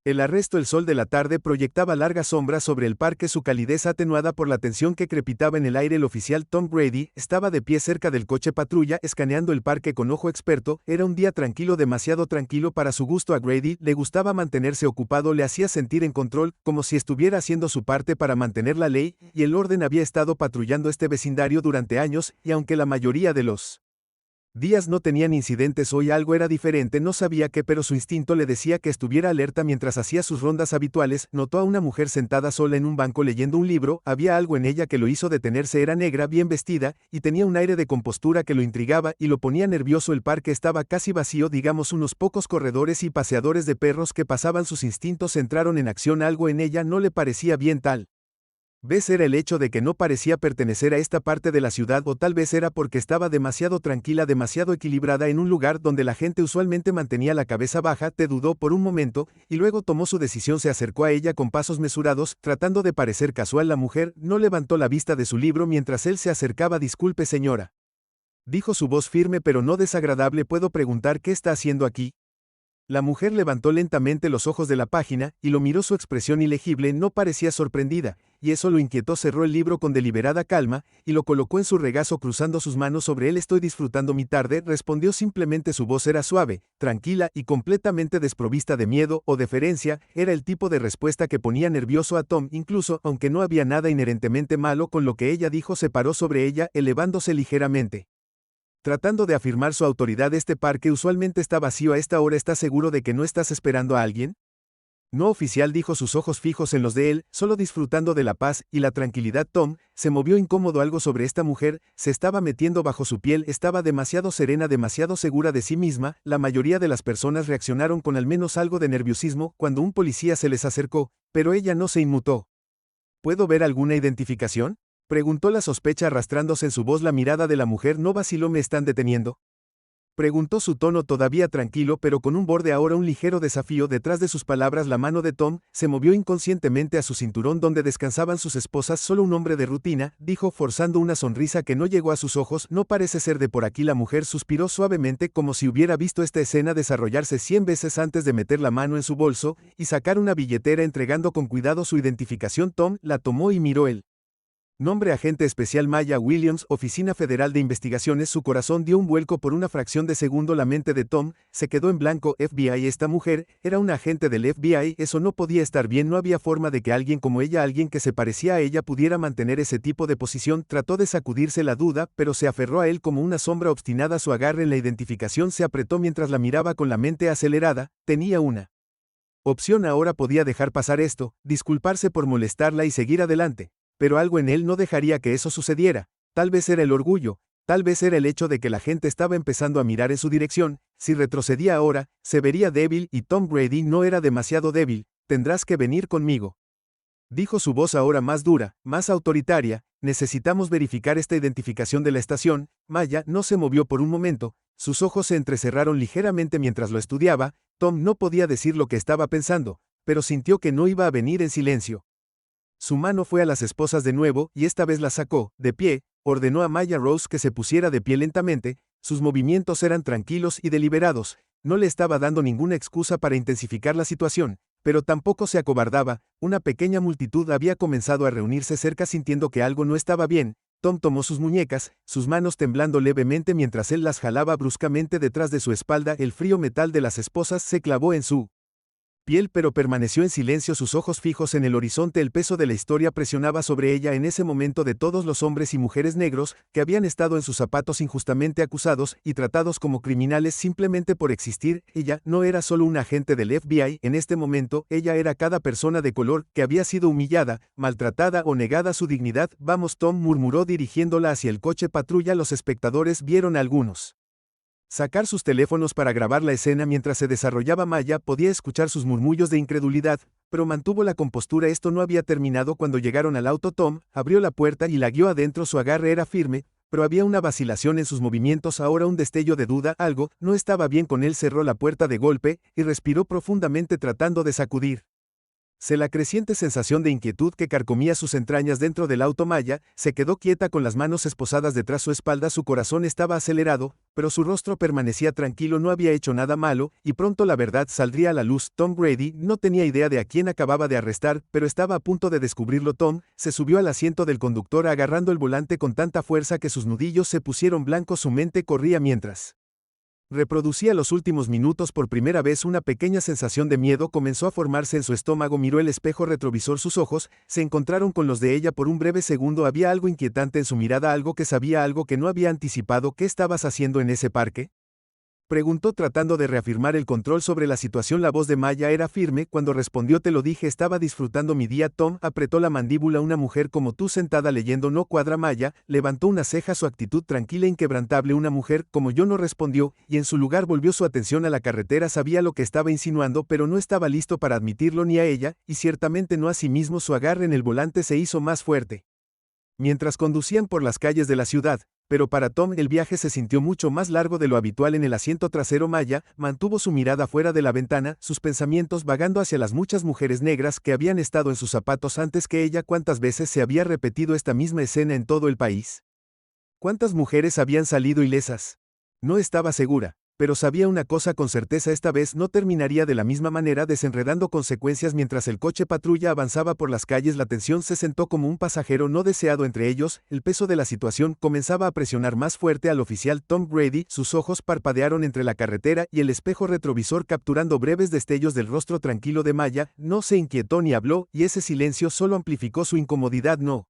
El arresto. El sol de la tarde proyectaba largas sombras sobre el parque, su calidez atenuada por la tensión que crepitaba en el aire. El oficial Tom Grady estaba de pie cerca del coche patrulla, escaneando el parque con ojo experto. Era un día tranquilo, demasiado tranquilo para su gusto. A Grady le gustaba mantenerse ocupado, le hacía sentir en control, como si estuviera haciendo su parte para mantener la ley y el orden. Había estado patrullando este vecindario durante años, y aunque la mayoría de los días no tenían incidentes, hoy algo era diferente. No sabía qué, pero su instinto le decía que estuviera alerta mientras hacía sus rondas habituales. Notó a una mujer sentada sola en un banco leyendo un libro. Había algo en ella que lo hizo detenerse. Era negra, bien vestida, y tenía un aire de compostura que lo intrigaba y lo ponía nervioso. El parque estaba casi vacío, digamos unos pocos corredores y paseadores de perros que pasaban. Sus instintos entraron en acción. Algo en ella no le parecía bien. Tal vez era el hecho de que no parecía pertenecer a esta parte de la ciudad, o tal vez era porque estaba demasiado tranquila, demasiado equilibrada en un lugar donde la gente usualmente mantenía la cabeza baja. Te dudó por un momento, y luego tomó su decisión. Se acercó a ella con pasos mesurados, tratando de parecer casual. La mujer no levantó la vista de su libro mientras él se acercaba. Disculpe, señora, dijo su voz firme pero no desagradable. ¿Puedo preguntar qué está haciendo aquí? La mujer levantó lentamente los ojos de la página y lo miró. Su expresión ilegible no parecía sorprendida, y eso lo inquietó. Cerró el libro con deliberada calma y lo colocó en su regazo, cruzando sus manos sobre él. Estoy disfrutando mi tarde, respondió simplemente. Su voz era suave, tranquila y completamente desprovista de miedo o deferencia. Era el tipo de respuesta que ponía nervioso a Tom, incluso aunque no había nada inherentemente malo con lo que ella dijo. Se paró sobre ella, elevándose ligeramente, tratando de afirmar su autoridad. Este parque usualmente está vacío a esta hora. ¿Estás seguro de que no estás esperando a alguien? No, oficial, dijo, sus ojos fijos en los de él, solo disfrutando de la paz y la tranquilidad. Tom se movió incómodo. Algo sobre esta mujer se estaba metiendo bajo su piel. Estaba demasiado serena, demasiado segura de sí misma. La mayoría de las personas reaccionaron con al menos algo de nerviosismo cuando un policía se les acercó, pero ella no se inmutó. ¿Puedo ver alguna identificación?, preguntó, la sospecha arrastrándose en su voz. La mirada de la mujer no vaciló. ¿Me están deteniendo?, preguntó, su tono todavía tranquilo pero con un borde ahora un ligero desafío detrás de sus palabras. La mano de Tom se movió inconscientemente a su cinturón donde descansaban sus esposas. Solo un hombre de rutina, dijo, forzando una sonrisa que no llegó a sus ojos. No parece ser de por aquí. La mujer suspiró suavemente, como si hubiera visto esta escena desarrollarse 100 veces antes de meter la mano en su bolso y sacar una billetera, entregando con cuidado su identificación. Tom la tomó y miró el nombre: agente especial Maya Williams, Oficina Federal de Investigaciones. Su corazón dio un vuelco por una fracción de segundo. La mente de Tom se quedó en blanco. FBI, esta mujer era una agente del FBI. Eso no podía estar bien. No había forma de que alguien como ella, alguien que se parecía a ella, pudiera mantener ese tipo de posición. Trató de sacudirse la duda, pero se aferró a él como una sombra obstinada. Su agarre en la identificación se apretó mientras la miraba con la mente acelerada. Tenía una opción ahora. Podía dejar pasar esto, disculparse por molestarla y seguir adelante. Pero algo en él no dejaría que eso sucediera. Tal vez era el orgullo, tal vez era el hecho de que la gente estaba empezando a mirar en su dirección. Si retrocedía ahora, se vería débil, y Tom Grady no era demasiado débil. Tendrás que venir conmigo, dijo, su voz ahora más dura, más autoritaria. Necesitamos verificar esta identificación de la estación. Maya no se movió por un momento, sus ojos se entrecerraron ligeramente mientras lo estudiaba. Tom no podía decir lo que estaba pensando, pero sintió que no iba a venir en silencio. Su mano fue a las esposas de nuevo, y esta vez las sacó. De pie, ordenó a Maya Rose que se pusiera de pie lentamente. Sus movimientos eran tranquilos y deliberados. No le estaba dando ninguna excusa para intensificar la situación, pero tampoco se acobardaba. Una pequeña multitud había comenzado a reunirse cerca, sintiendo que algo no estaba bien. Tom tomó sus muñecas, sus manos temblando levemente mientras él las jalaba bruscamente detrás de su espalda. El frío metal de las esposas se clavó en su piel, pero permaneció en silencio, sus ojos fijos en el horizonte. El peso de la historia presionaba sobre ella en ese momento, de todos los hombres y mujeres negros que habían estado en sus zapatos, injustamente acusados y tratados como criminales simplemente por existir. Ella no era solo un agente del FBI en este momento, ella era cada persona de color que había sido humillada, maltratada o negada su dignidad. Vamos, Tom murmuró dirigiéndola hacia el coche patrulla. Los espectadores vieron a algunos sacar sus teléfonos para grabar la escena mientras se desarrollaba. Maya podía escuchar sus murmullos de incredulidad, pero mantuvo la compostura. Esto no había terminado cuando llegaron al auto. Tom abrió la puerta y la guió adentro. Su agarre era firme, pero había una vacilación en sus movimientos, ahora un destello de duda. Algo no estaba bien con él. Cerró la puerta de golpe y respiró profundamente, tratando de sacudir La creciente sensación de inquietud que carcomía sus entrañas dentro del auto Maya, se quedó quieta con las manos esposadas detrás su espalda. Su corazón estaba acelerado, pero su rostro permanecía tranquilo. No había hecho nada malo, y pronto la verdad saldría a la luz. Tom Grady no tenía idea de a quién acababa de arrestar, pero estaba a punto de descubrirlo. Tom se subió al asiento del conductor agarrando el volante con tanta fuerza que sus nudillos se pusieron blancos. Su mente corría mientras reproducía los últimos minutos. Por primera vez una pequeña sensación de miedo comenzó a formarse en su estómago. Miró el espejo retrovisor. Sus ojos se encontraron con los de ella por un breve segundo. Había algo inquietante en su mirada, algo que sabía, algo que no había anticipado. ¿Qué estabas haciendo en ese parque?, preguntó tratando de reafirmar el control sobre la situación. La voz de Maya era firme cuando respondió: te lo dije, estaba disfrutando mi día. Tom apretó la mandíbula. Una mujer como tú sentada leyendo no cuadra. Maya levantó una ceja, su actitud tranquila e inquebrantable. Una mujer como yo, no respondió, y en su lugar volvió su atención a la carretera. Sabía lo que estaba insinuando, pero no estaba listo para admitirlo, ni a ella, y ciertamente no a sí mismo. Su agarre en el volante se hizo más fuerte mientras conducían por las calles de la ciudad, pero para Tom el viaje se sintió mucho más largo de lo habitual. En el asiento trasero Maya mantuvo su mirada fuera de la ventana, sus pensamientos vagando hacia las muchas mujeres negras que habían estado en sus zapatos antes que ella. ¿Cuántas veces se había repetido esta misma escena en todo el país? ¿Cuántas mujeres habían salido ilesas? No estaba segura, pero sabía una cosa con certeza: esta vez no terminaría de la misma manera, desenredando consecuencias. Mientras el coche patrulla avanzaba por las calles, la tensión se sentó como un pasajero no deseado entre ellos. El peso de la situación comenzaba a presionar más fuerte al oficial Tom Grady. Sus ojos parpadearon entre la carretera y el espejo retrovisor, capturando breves destellos del rostro tranquilo de Maya. No se inquietó ni habló, y ese silencio solo amplificó su incomodidad. No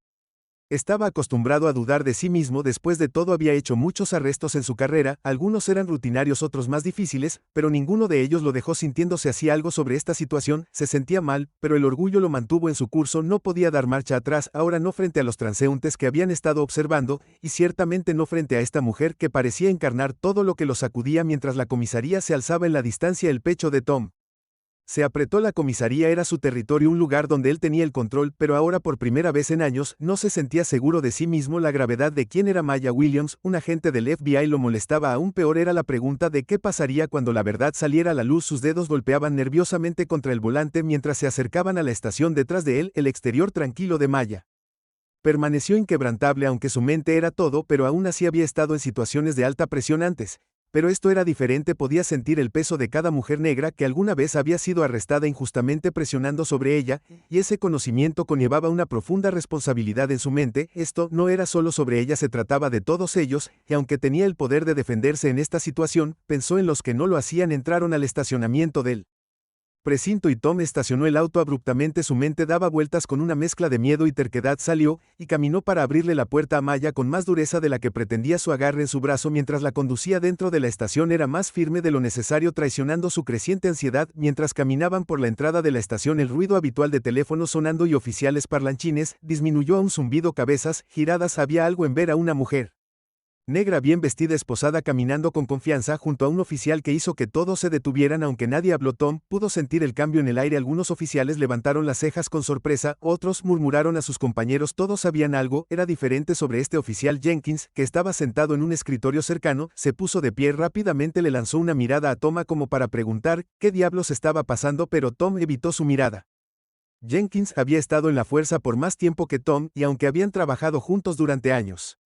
estaba acostumbrado a dudar de sí mismo. Después de todo había hecho muchos arrestos en su carrera, algunos eran rutinarios, otros más difíciles, pero ninguno de ellos lo dejó sintiéndose así. Algo sobre esta situación, se sentía mal, pero el orgullo lo mantuvo en su curso. No podía dar marcha atrás, ahora no frente a los transeúntes que habían estado observando, y ciertamente no frente a esta mujer que parecía encarnar todo lo que lo sacudía. Mientras la comisaría se alzaba en la distancia, el pecho de Tom se apretó. La comisaría era su territorio, un lugar donde él tenía el control, pero ahora por primera vez en años no se sentía seguro de sí mismo. La gravedad de quién era Maya Williams, un agente del FBI, lo molestaba. Aún peor era la pregunta de qué pasaría cuando la verdad saliera a la luz. Sus dedos golpeaban nerviosamente contra el volante mientras se acercaban a la estación. Detrás de él, el exterior tranquilo de Maya permaneció inquebrantable, aunque su mente era todo, pero aún así había estado en situaciones de alta presión antes. Pero esto era diferente. Podía sentir el peso de cada mujer negra que alguna vez había sido arrestada injustamente presionando sobre ella, y ese conocimiento conllevaba una profunda responsabilidad en su mente. Esto no era solo sobre ella, se trataba de todos ellos, y aunque tenía el poder de defenderse en esta situación, pensó en los que no lo hacían. Entraron al estacionamiento del precinto y Tom estacionó el auto abruptamente. Su mente daba vueltas con una mezcla de miedo y terquedad. Salió y caminó para abrirle la puerta a Maya con más dureza de la que pretendía. Su agarre en su brazo mientras la conducía dentro de la estación era más firme de lo necesario, traicionando su creciente ansiedad. Mientras caminaban por la entrada de la estación, el ruido habitual de teléfonos sonando y oficiales parlanchines disminuyó a un zumbido. Cabezas giradas. Había algo en ver a una mujer negra bien vestida, esposada, caminando con confianza junto a un oficial que hizo que todos se detuvieran. Aunque nadie habló, Tom pudo sentir el cambio en el aire. Algunos oficiales levantaron las cejas con sorpresa, otros murmuraron a sus compañeros. Todos sabían algo era diferente sobre este oficial. Jenkins, que estaba sentado en un escritorio cercano, se puso de pie. Rápidamente le lanzó una mirada a Tom como para preguntar qué diablos estaba pasando, pero Tom evitó su mirada. Jenkins había estado en la fuerza por más tiempo que Tom, y aunque habían trabajado juntos durante años,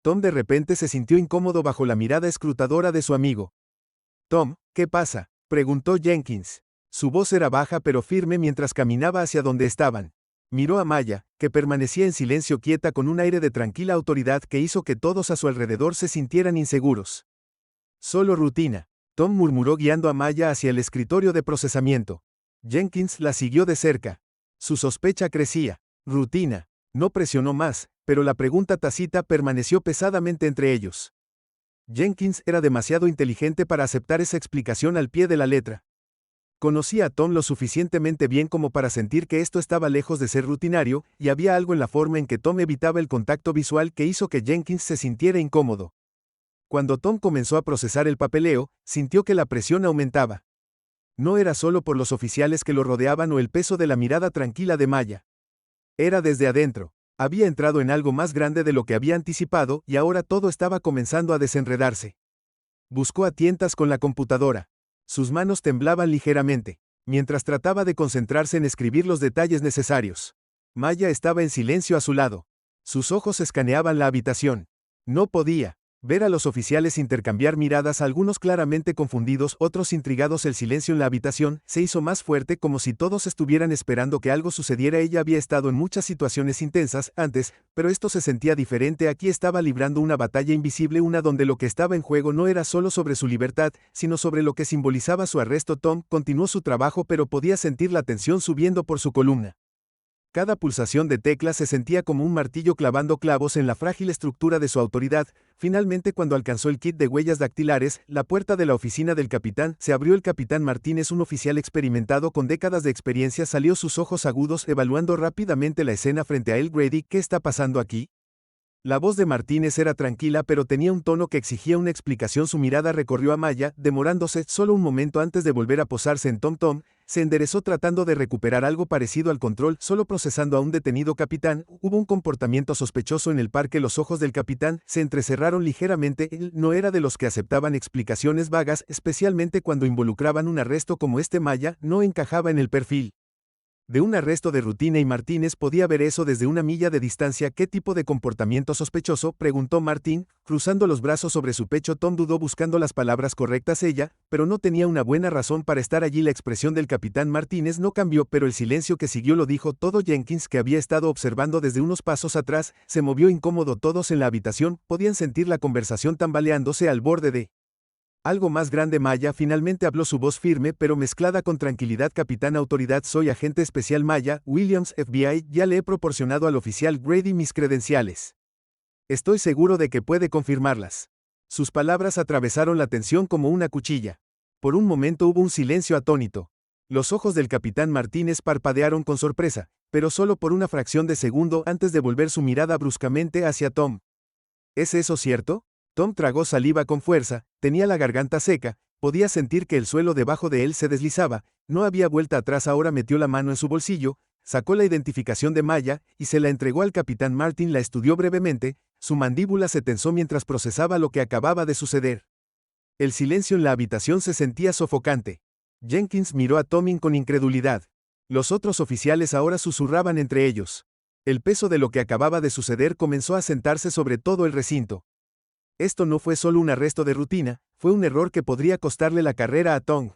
Tom de repente se sintió incómodo bajo la mirada escrutadora de su amigo. «Tom, ¿qué pasa?», preguntó Jenkins. Su voz era baja pero firme mientras caminaba hacia donde estaban. Miró a Maya, que permanecía en silencio, quieta, con un aire de tranquila autoridad que hizo que todos a su alrededor se sintieran inseguros. «Solo rutina», Tom murmuró guiando a Maya hacia el escritorio de procesamiento. Jenkins la siguió de cerca. Su sospecha crecía. «Rutina». No presionó más, pero la pregunta tácita permaneció pesadamente entre ellos. Jenkins era demasiado inteligente para aceptar esa explicación al pie de la letra. Conocía a Tom lo suficientemente bien como para sentir que esto estaba lejos de ser rutinario, y había algo en la forma en que Tom evitaba el contacto visual que hizo que Jenkins se sintiera incómodo. Cuando Tom comenzó a procesar el papeleo, sintió que la presión aumentaba. No era solo por los oficiales que lo rodeaban o el peso de la mirada tranquila de Maya. Era desde adentro. Había entrado en algo más grande de lo que había anticipado, y ahora todo estaba comenzando a desenredarse. Buscó a tientas con la computadora. Sus manos temblaban ligeramente. mientras trataba de concentrarse en escribir los detalles necesarios. Maya estaba en silencio a su lado. Sus ojos escaneaban la habitación. No podía ver a los oficiales intercambiar miradas, algunos claramente confundidos, otros intrigados. El silencio en la habitación se hizo más fuerte, como si todos estuvieran esperando que algo sucediera. Ella había estado en muchas situaciones intensas antes, pero esto se sentía diferente. Aquí estaba librando una batalla invisible, una donde lo que estaba en juego no era solo sobre su libertad, sino sobre lo que simbolizaba su arresto. Tom continuó su trabajo, pero podía sentir la tensión subiendo por su columna. Cada pulsación de tecla se sentía como un martillo clavando clavos en la frágil estructura de su autoridad. Finalmente, cuando alcanzó el kit de huellas dactilares, la puerta de la oficina del capitán se abrió. El capitán Martínez, un oficial experimentado con décadas de experiencia, salió, sus ojos agudos evaluando rápidamente la escena frente a él. Grady, ¿qué está pasando aquí? La voz de Martínez era tranquila, pero tenía un tono que exigía una explicación. Su mirada recorrió a Maya, demorándose solo un momento antes de volver a posarse en Tom. Tom se enderezó tratando de recuperar algo parecido al control, solo procesando a un detenido. Capitán, hubo un comportamiento sospechoso en el parque. Los ojos del capitán se entrecerraron ligeramente. Él no era de los que aceptaban explicaciones vagas, especialmente cuando involucraban un arresto como este. Maya no encajaba en el perfil de un arresto de rutina, y Martínez podía ver eso desde una milla de distancia. ¿Qué tipo de comportamiento sospechoso?, preguntó Martín, cruzando los brazos sobre su pecho. Tom dudó buscando las palabras correctas. Ella, pero no tenía una buena razón para estar allí. La expresión del capitán Martínez no cambió, pero el silencio que siguió lo dijo todo. Jenkins, que había estado observando desde unos pasos atrás, se movió incómodo. Todos en la habitación podían sentir la conversación tambaleándose al borde de algo más grande. Maya finalmente habló, su voz firme pero mezclada con tranquilidad. Capitán, autoridad, soy agente especial Maya Williams, FBI, ya le he proporcionado al oficial Grady mis credenciales. Estoy seguro de que puede confirmarlas. Sus palabras atravesaron la tensión como una cuchilla. Por un momento hubo un silencio atónito. Los ojos del capitán Martínez parpadearon con sorpresa, pero solo por una fracción de segundo antes de volver su mirada bruscamente hacia Tom. ¿Es eso cierto? Tom tragó saliva con fuerza, tenía la garganta seca, podía sentir que el suelo debajo de él se deslizaba, no había vuelta atrás. Ahora metió la mano en su bolsillo, sacó la identificación de Maya y se la entregó al capitán Martin. La estudió brevemente, su mandíbula se tensó mientras procesaba lo que acababa de suceder. El silencio en la habitación se sentía sofocante. Jenkins miró a Tommy con incredulidad. Los otros oficiales ahora susurraban entre ellos. El peso de lo que acababa de suceder comenzó a sentarse sobre todo el recinto. Esto no fue solo un arresto de rutina, fue un error que podría costarle la carrera a Tom.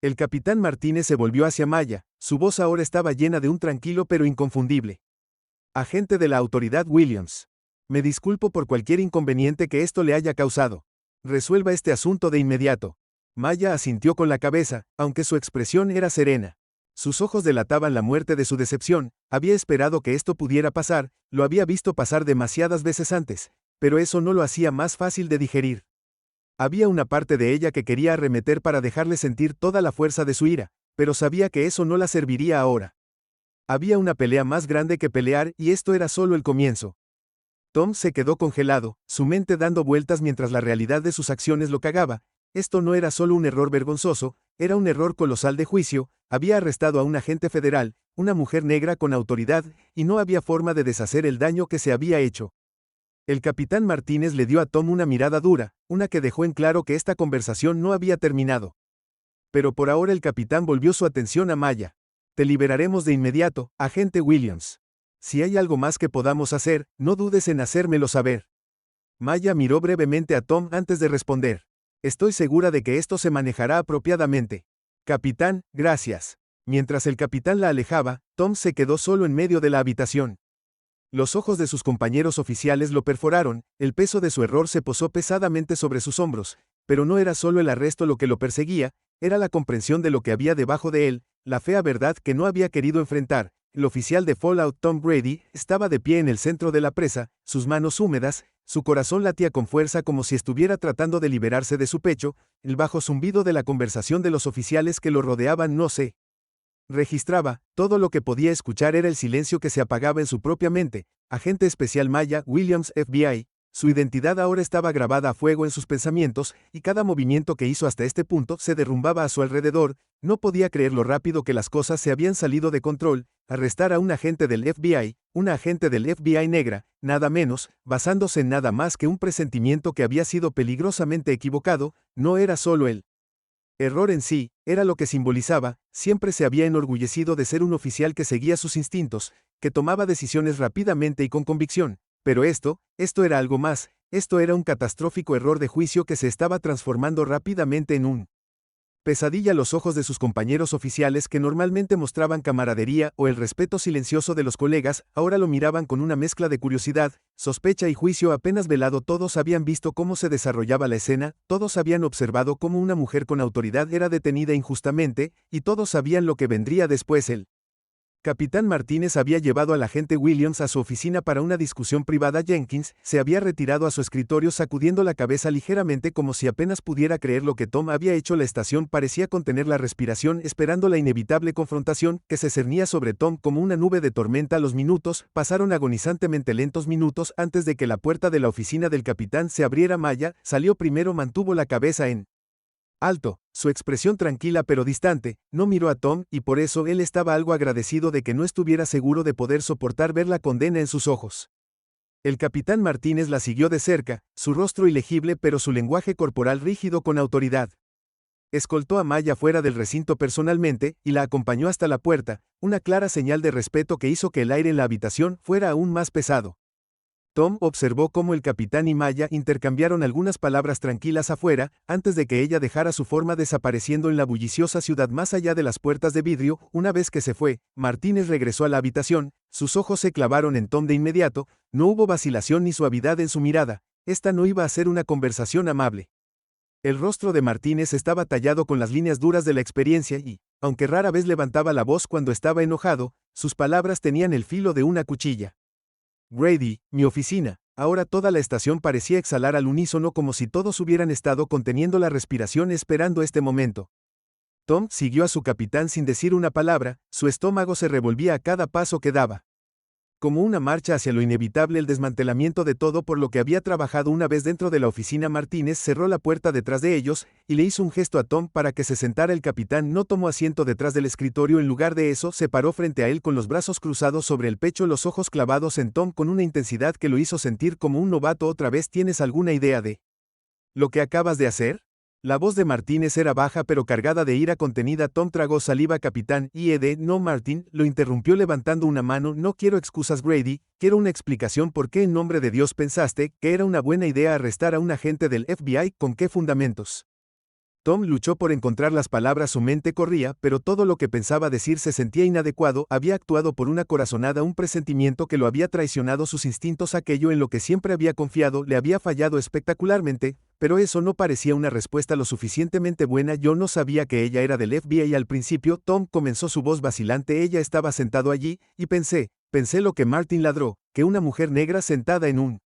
El capitán Martínez se volvió hacia Maya, su voz ahora estaba llena de un tranquilo pero inconfundible. Agente de la autoridad Williams. Me disculpo por cualquier inconveniente que esto le haya causado. Resuelva este asunto de inmediato. Maya asintió con la cabeza, aunque su expresión era serena. Sus ojos delataban la muerte de su decepción. Había esperado que esto pudiera pasar, lo había visto pasar demasiadas veces antes, pero eso no lo hacía más fácil de digerir. Había una parte de ella que quería arremeter para dejarle sentir toda la fuerza de su ira, pero sabía que eso no la serviría ahora. Había una pelea más grande que pelear, y esto era solo el comienzo. Tom se quedó congelado, su mente dando vueltas mientras la realidad de sus acciones lo cagaba. Esto no era solo un error vergonzoso, era un error colosal de juicio. Había arrestado a un agente federal, una mujer negra con autoridad, y no había forma de deshacer el daño que se había hecho. El capitán Martínez le dio a Tom una mirada dura, una que dejó en claro que esta conversación no había terminado. Pero por ahora el capitán volvió su atención a Maya. Te liberaremos de inmediato, agente Williams. Si hay algo más que podamos hacer, no dudes en hacérmelo saber. Maya miró brevemente a Tom antes de responder. Estoy segura de que esto se manejará apropiadamente. Capitán, gracias. Mientras el capitán la alejaba, Tom se quedó solo en medio de la habitación. Los ojos de sus compañeros oficiales lo perforaron, el peso de su error se posó pesadamente sobre sus hombros, pero no era solo el arresto lo que lo perseguía, era la comprensión de lo que había debajo de él, la fea verdad que no había querido enfrentar. El oficial de Fallout, Tom Grady, estaba de pie en el centro de la presa, sus manos húmedas, su corazón latía con fuerza como si estuviera tratando de liberarse de su pecho. El bajo zumbido de la conversación de los oficiales que lo rodeaban no se registraba, todo lo que podía escuchar era el silencio que se apagaba en su propia mente. Agente especial Maya Williams, FBI, su identidad ahora estaba grabada a fuego en sus pensamientos, y cada movimiento que hizo hasta este punto se derrumbaba a su alrededor. No podía creer lo rápido que las cosas se habían salido de control. Arrestar a un agente del FBI, una agente del FBI negra, nada menos, basándose en nada más que un presentimiento que había sido peligrosamente equivocado, no era solo él. Error en sí, era lo que simbolizaba, siempre se había enorgullecido de ser un oficial que seguía sus instintos, que tomaba decisiones rápidamente y con convicción. Pero esto era algo más, esto era un catastrófico error de juicio que se estaba transformando rápidamente en un pesadilla a los ojos de sus compañeros oficiales que normalmente mostraban camaradería o el respeto silencioso de los colegas, ahora lo miraban con una mezcla de curiosidad, sospecha y juicio apenas velado. Todos habían visto cómo se desarrollaba la escena, todos habían observado cómo una mujer con autoridad era detenida injustamente, y todos sabían lo que vendría después. El Capitán Martínez había llevado al agente Williams a su oficina para una discusión privada. Jenkins se había retirado a su escritorio sacudiendo la cabeza ligeramente como si apenas pudiera creer lo que Tom había hecho. La estación parecía contener la respiración esperando la inevitable confrontación que se cernía sobre Tom como una nube de tormenta. Los minutos pasaron agonizantemente lentos minutos antes de que la puerta de la oficina del capitán se abriera. Maya salió primero, mantuvo la cabeza en alto, su expresión tranquila pero distante, no miró a Tom y por eso él estaba algo agradecido de que no estuviera seguro de poder soportar ver la condena en sus ojos. El capitán Martínez la siguió de cerca, su rostro ilegible pero su lenguaje corporal rígido con autoridad. Escoltó a Maya fuera del recinto personalmente y la acompañó hasta la puerta, una clara señal de respeto que hizo que el aire en la habitación fuera aún más pesado. Tom observó cómo el capitán y Maya intercambiaron algunas palabras tranquilas afuera, antes de que ella dejara su forma desapareciendo en la bulliciosa ciudad más allá de las puertas de vidrio. Una vez que se fue, Martínez regresó a la habitación, sus ojos se clavaron en Tom de inmediato, no hubo vacilación ni suavidad en su mirada, esta no iba a ser una conversación amable. El rostro de Martínez estaba tallado con las líneas duras de la experiencia y, aunque rara vez levantaba la voz cuando estaba enojado, sus palabras tenían el filo de una cuchilla. Grady, mi oficina. Ahora toda la estación parecía exhalar al unísono como si todos hubieran estado conteniendo la respiración esperando este momento. Tom siguió a su capitán sin decir una palabra, su estómago se revolvía a cada paso que daba. Como una marcha hacia lo inevitable, el desmantelamiento de todo por lo que había trabajado. Una vez dentro de la oficina, Martínez cerró la puerta detrás de ellos y le hizo un gesto a Tom para que se sentara. El capitán no tomó asiento detrás del escritorio, en lugar de eso se paró frente a él con los brazos cruzados sobre el pecho, los ojos clavados en Tom con una intensidad que lo hizo sentir como un novato. ¿Otra vez tienes alguna idea de lo que acabas de hacer? La voz de Martínez era baja pero cargada de ira contenida. Tom tragó saliva. Capitán, no, Martin, lo interrumpió levantando una mano. No quiero excusas, Grady, quiero una explicación. ¿Por qué en nombre de Dios pensaste que era una buena idea arrestar a un agente del FBI? ¿Con qué fundamentos? Tom luchó por encontrar las palabras, su mente corría, pero todo lo que pensaba decir se sentía inadecuado. Había actuado por una corazonada, un presentimiento que lo había traicionado, sus instintos, aquello en lo que siempre había confiado, le había fallado espectacularmente, pero eso no parecía una respuesta lo suficientemente buena. Yo no sabía que ella era del FBI al principio. Tom comenzó, su voz vacilante. Ella estaba sentado allí, y pensé lo que Martin ladró, que una mujer negra sentada en un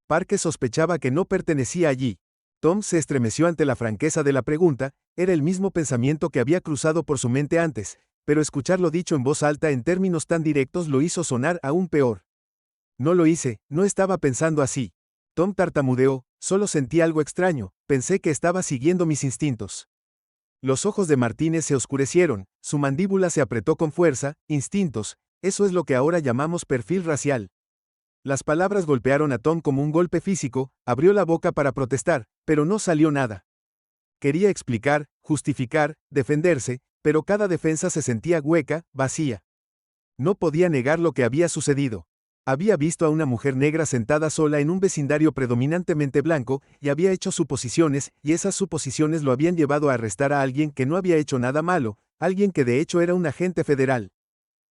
parque sospechaba que no pertenecía allí. Tom se estremeció ante la franqueza de la pregunta, era el mismo pensamiento que había cruzado por su mente antes, pero escucharlo dicho en voz alta en términos tan directos lo hizo sonar aún peor. No lo hice, no estaba pensando así. Tom tartamudeó, solo sentí algo extraño, pensé que estaba siguiendo mis instintos. Los ojos de Martínez se oscurecieron, su mandíbula se apretó con fuerza. Instintos, eso es lo que ahora llamamos perfil racial. Las palabras golpearon a Tom como un golpe físico, abrió la boca para protestar, pero no salió nada. Quería explicar, justificar, defenderse, pero cada defensa se sentía hueca, vacía. No podía negar lo que había sucedido. Había visto a una mujer negra sentada sola en un vecindario predominantemente blanco, y había hecho suposiciones, y esas suposiciones lo habían llevado a arrestar a alguien que no había hecho nada malo, alguien que de hecho era un agente federal.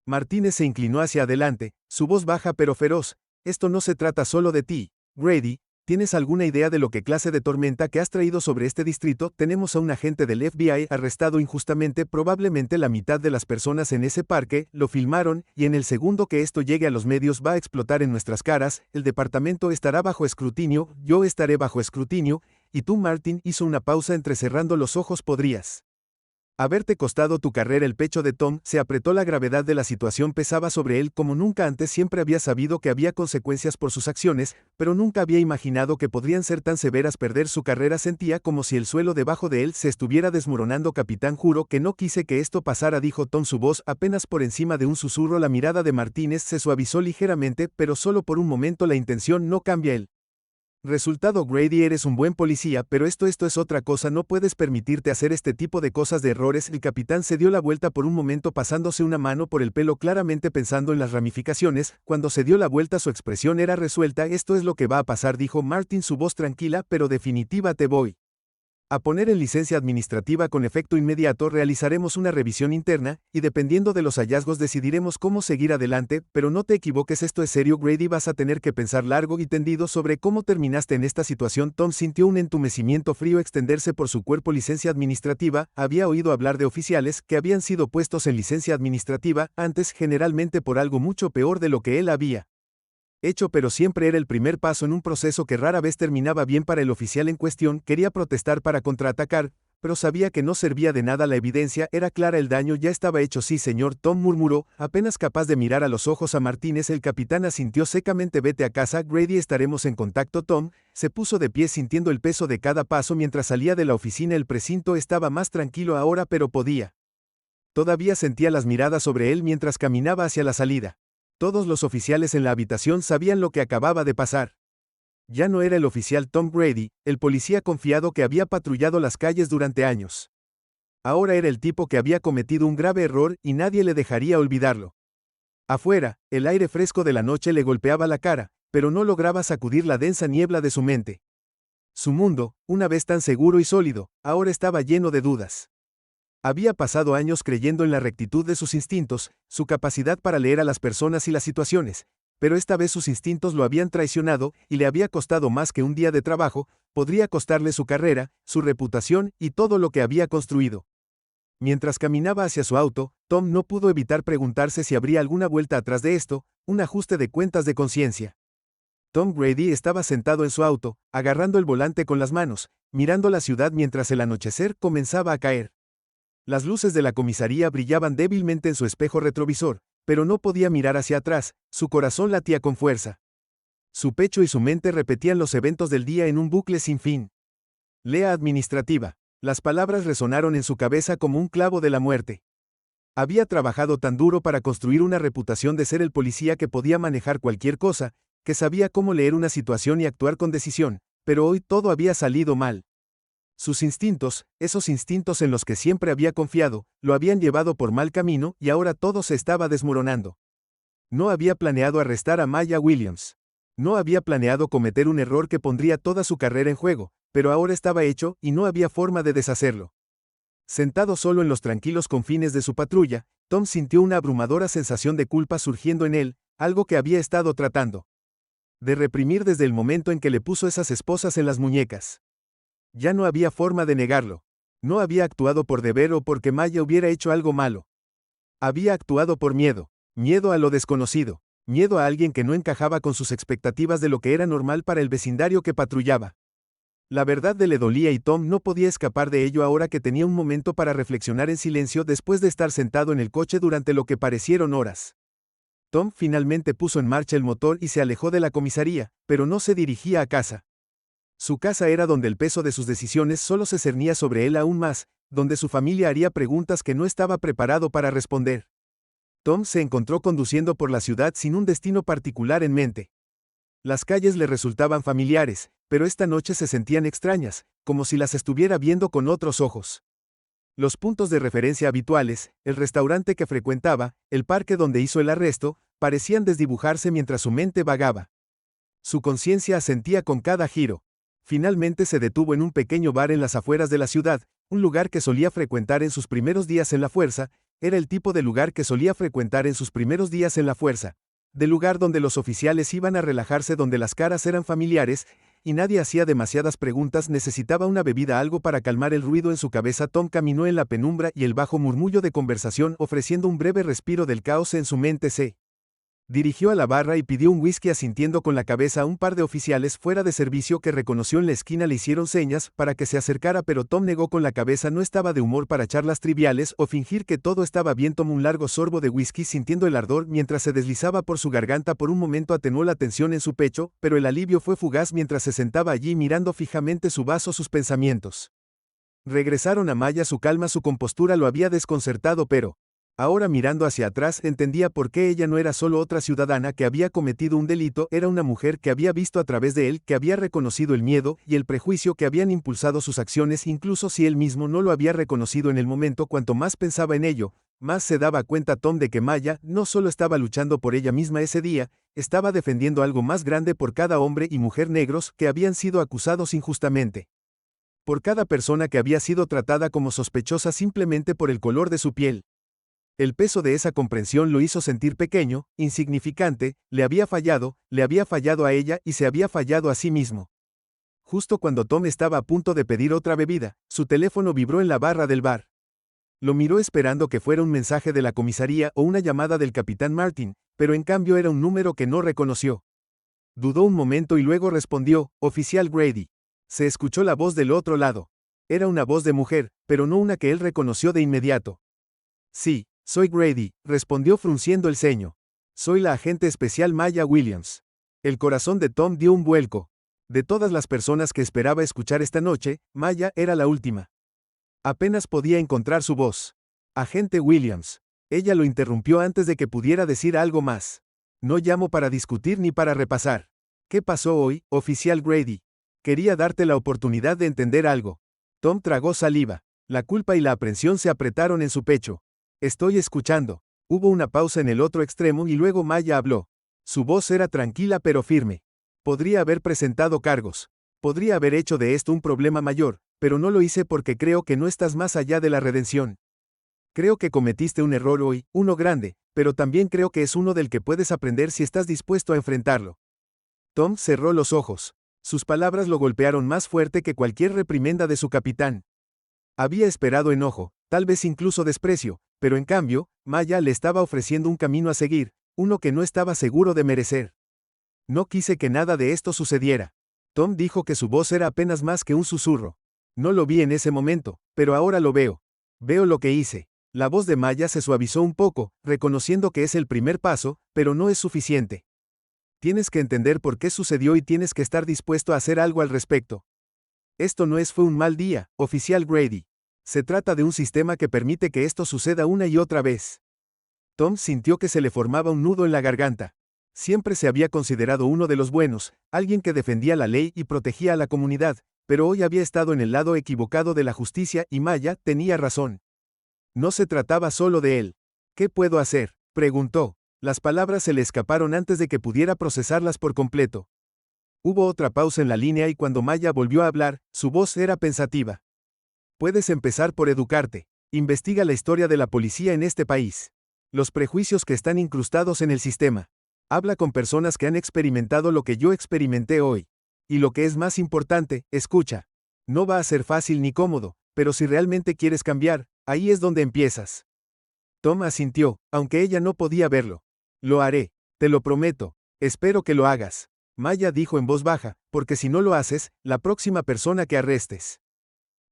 Martínez se inclinó hacia adelante, su voz baja pero feroz. Esto no se trata solo de ti, Grady. ¿Tienes alguna idea de lo que clase de tormenta que has traído sobre este distrito? Tenemos a un agente del FBI arrestado injustamente. Probablemente la mitad de las personas en ese parque lo filmaron, y en el segundo que esto llegue a los medios va a explotar en nuestras caras. El departamento estará bajo escrutinio, yo estaré bajo escrutinio, y tú, Martin, hizo una pausa entrecerrando los ojos. Podrías haberte costado tu carrera. El pecho de Tom se apretó, la gravedad de la situación pesaba sobre él como nunca antes. Siempre había sabido que había consecuencias por sus acciones, pero nunca había imaginado que podrían ser tan severas. Perder su carrera, sentía como si el suelo debajo de él se estuviera desmoronando. Capitán, juro que no quise que esto pasara, dijo Tom, su voz apenas por encima de un susurro. La mirada de Martínez se suavizó ligeramente, pero solo por un momento. La intención no cambia. Él Resultado: Grady, eres un buen policía, pero esto es otra cosa, no puedes permitirte hacer este tipo de cosas, de errores. El capitán se dio la vuelta por un momento pasándose una mano por el pelo, claramente pensando en las ramificaciones. Cuando se dio la vuelta su expresión era resuelta. Esto es lo que va a pasar, dijo Martin, su voz tranquila pero definitiva. Te voy a poner en licencia administrativa con efecto inmediato. Realizaremos una revisión interna, y dependiendo de los hallazgos decidiremos cómo seguir adelante, pero no te equivoques, esto es serio, Grady, vas a tener que pensar largo y tendido sobre cómo terminaste en esta situación. Tom sintió un entumecimiento frío extenderse por su cuerpo. Licencia administrativa, había oído hablar de oficiales que habían sido puestos en licencia administrativa antes, generalmente por algo mucho peor de lo que él había hecho, pero siempre era el primer paso en un proceso que rara vez terminaba bien para el oficial en cuestión. Quería protestar para contraatacar, pero sabía que no servía de nada. La evidencia era clara, el daño ya estaba hecho. Sí, señor, Tom murmuró, apenas capaz de mirar a los ojos a Martínez. El capitán asintió secamente. Vete a casa, Grady, estaremos en contacto. Tom se puso de pie sintiendo el peso de cada paso mientras salía de la oficina. El precinto estaba más tranquilo ahora, pero todavía sentía las miradas sobre él mientras caminaba hacia la salida. Todos los oficiales en la habitación sabían lo que acababa de pasar. Ya no era el oficial Tom Grady, el policía confiado que había patrullado las calles durante años. Ahora era el tipo que había cometido un grave error y nadie le dejaría olvidarlo. Afuera, el aire fresco de la noche le golpeaba la cara, pero no lograba sacudir la densa niebla de su mente. Su mundo, una vez tan seguro y sólido, ahora estaba lleno de dudas. Había pasado años creyendo en la rectitud de sus instintos, su capacidad para leer a las personas y las situaciones, pero esta vez sus instintos lo habían traicionado y le había costado más que un día de trabajo. Podría costarle su carrera, su reputación y todo lo que había construido. Mientras caminaba hacia su auto, Tom no pudo evitar preguntarse si habría alguna vuelta atrás de esto, un ajuste de cuentas de conciencia. Tom Grady estaba sentado en su auto, agarrando el volante con las manos, mirando la ciudad mientras el anochecer comenzaba a caer. Las luces de la comisaría brillaban débilmente en su espejo retrovisor, pero no podía mirar hacia atrás. Su corazón latía con fuerza. Su pecho y su mente repetían los eventos del día en un bucle sin fin. Lea administrativa. Las palabras resonaron en su cabeza como un clavo de la muerte. Había trabajado tan duro para construir una reputación de ser el policía que podía manejar cualquier cosa, que sabía cómo leer una situación y actuar con decisión, pero hoy todo había salido mal. Sus instintos, esos instintos en los que siempre había confiado, lo habían llevado por mal camino y ahora todo se estaba desmoronando. No había planeado arrestar a Maya Williams. No había planeado cometer un error que pondría toda su carrera en juego, pero ahora estaba hecho y no había forma de deshacerlo. Sentado solo en los tranquilos confines de su patrulla, Tom sintió una abrumadora sensación de culpa surgiendo en él, algo que había estado tratando de reprimir desde el momento en que le puso esas esposas en las muñecas. Ya no había forma de negarlo. No había actuado por deber o porque Maya hubiera hecho algo malo. Había actuado por miedo. Miedo a lo desconocido. Miedo a alguien que no encajaba con sus expectativas de lo que era normal para el vecindario que patrullaba. La verdad le dolía y Tom no podía escapar de ello ahora que tenía un momento para reflexionar en silencio después de estar sentado en el coche durante lo que parecieron horas. Tom finalmente puso en marcha el motor y se alejó de la comisaría, pero no se dirigía a casa. Su casa era donde el peso de sus decisiones solo se cernía sobre él aún más, donde su familia haría preguntas que no estaba preparado para responder. Tom se encontró conduciendo por la ciudad sin un destino particular en mente. Las calles le resultaban familiares, pero esta noche se sentían extrañas, como si las estuviera viendo con otros ojos. Los puntos de referencia habituales, el restaurante que frecuentaba, el parque donde hizo el arresto, parecían desdibujarse mientras su mente vagaba. Su conciencia asentía con cada giro. Finalmente se detuvo en un pequeño bar en las afueras de la ciudad, un lugar que solía frecuentar en sus primeros días en la fuerza. Era el tipo de lugar que solía frecuentar en sus primeros días en la fuerza, del lugar donde los oficiales iban a relajarse, donde las caras eran familiares, y nadie hacía demasiadas preguntas. Necesitaba una bebida, algo para calmar el ruido en su cabeza. Tom caminó en la penumbra y el bajo murmullo de conversación, ofreciendo un breve respiro del caos en su mente. Se dirigió a la barra y pidió un whisky, asintiendo con la cabeza. Un par de oficiales fuera de servicio que reconoció en la esquina le hicieron señas para que se acercara, pero Tom negó con la cabeza. No estaba de humor para charlas triviales o fingir que todo estaba bien. Tomó un largo sorbo de whisky sintiendo el ardor mientras se deslizaba por su garganta. Por un momento atenuó la tensión en su pecho, pero el alivio fue fugaz mientras se sentaba allí mirando fijamente su vaso. Sus pensamientos regresaron a Maya. Su calma, su compostura lo había desconcertado, pero Ahora mirando hacia atrás entendía por qué ella no era solo otra ciudadana que había cometido un delito, era una mujer que había visto a través de él, que había reconocido el miedo y el prejuicio que habían impulsado sus acciones incluso si él mismo no lo había reconocido en el momento. Cuanto más pensaba en ello, más se daba cuenta Tom de que Maya no solo estaba luchando por ella misma ese día, estaba defendiendo algo más grande por cada hombre y mujer negros que habían sido acusados injustamente. Por cada persona que había sido tratada como sospechosa simplemente por el color de su piel. El peso de esa comprensión lo hizo sentir pequeño, insignificante, le había fallado a ella y se había fallado a sí mismo. Justo cuando Tom estaba a punto de pedir otra bebida, su teléfono vibró en la barra del bar. Lo miró esperando que fuera un mensaje de la comisaría o una llamada del capitán Martin, pero en cambio era un número que no reconoció. Dudó un momento y luego respondió, «Oficial Grady». Se escuchó la voz del otro lado. Era una voz de mujer, pero no una que él reconoció de inmediato. «Sí, soy Grady», respondió frunciendo el ceño. «Soy la agente especial Maya Williams». El corazón de Tom dio un vuelco. De todas las personas que esperaba escuchar esta noche, Maya era la última. Apenas podía encontrar su voz. «Agente Williams». Ella lo interrumpió antes de que pudiera decir algo más. «No llamo para discutir ni para repasar. ¿Qué pasó hoy, oficial Grady? Quería darte la oportunidad de entender algo». Tom tragó saliva. La culpa y la aprensión se apretaron en su pecho. «Estoy escuchando». Hubo una pausa en el otro extremo y luego Maya habló. Su voz era tranquila pero firme. «Podría haber presentado cargos. Podría haber hecho de esto un problema mayor, pero no lo hice porque creo que no estás más allá de la redención. Creo que cometiste un error hoy, uno grande, pero también creo que es uno del que puedes aprender si estás dispuesto a enfrentarlo». Tom cerró los ojos. Sus palabras lo golpearon más fuerte que cualquier reprimenda de su capitán. Había esperado enojo, tal vez incluso desprecio, pero en cambio, Maya le estaba ofreciendo un camino a seguir, uno que no estaba seguro de merecer. «No quise que nada de esto sucediera». Tom dijo que su voz era apenas más que un susurro. «No lo vi en ese momento, pero ahora lo veo. Veo lo que hice». La voz de Maya se suavizó un poco, reconociendo que es el primer paso, pero no es suficiente. «Tienes que entender por qué sucedió y tienes que estar dispuesto a hacer algo al respecto. Esto no fue un mal día, oficial Grady. Se trata de un sistema que permite que esto suceda una y otra vez». Tom sintió que se le formaba un nudo en la garganta. Siempre se había considerado uno de los buenos, alguien que defendía la ley y protegía a la comunidad, pero hoy había estado en el lado equivocado de la justicia y Maya tenía razón. No se trataba solo de él. «¿Qué puedo hacer?», preguntó. Las palabras se le escaparon antes de que pudiera procesarlas por completo. Hubo otra pausa en la línea y cuando Maya volvió a hablar, su voz era pensativa. «Puedes empezar por educarte. Investiga la historia de la policía en este país. Los prejuicios que están incrustados en el sistema. Habla con personas que han experimentado lo que yo experimenté hoy. Y lo que es más importante, escucha. No va a ser fácil ni cómodo, pero si realmente quieres cambiar, ahí es donde empiezas». Tom asintió, aunque ella no podía verlo. «Lo haré, te lo prometo. Espero que lo hagas». Maya dijo en voz baja, «porque si no lo haces, la próxima persona que arrestes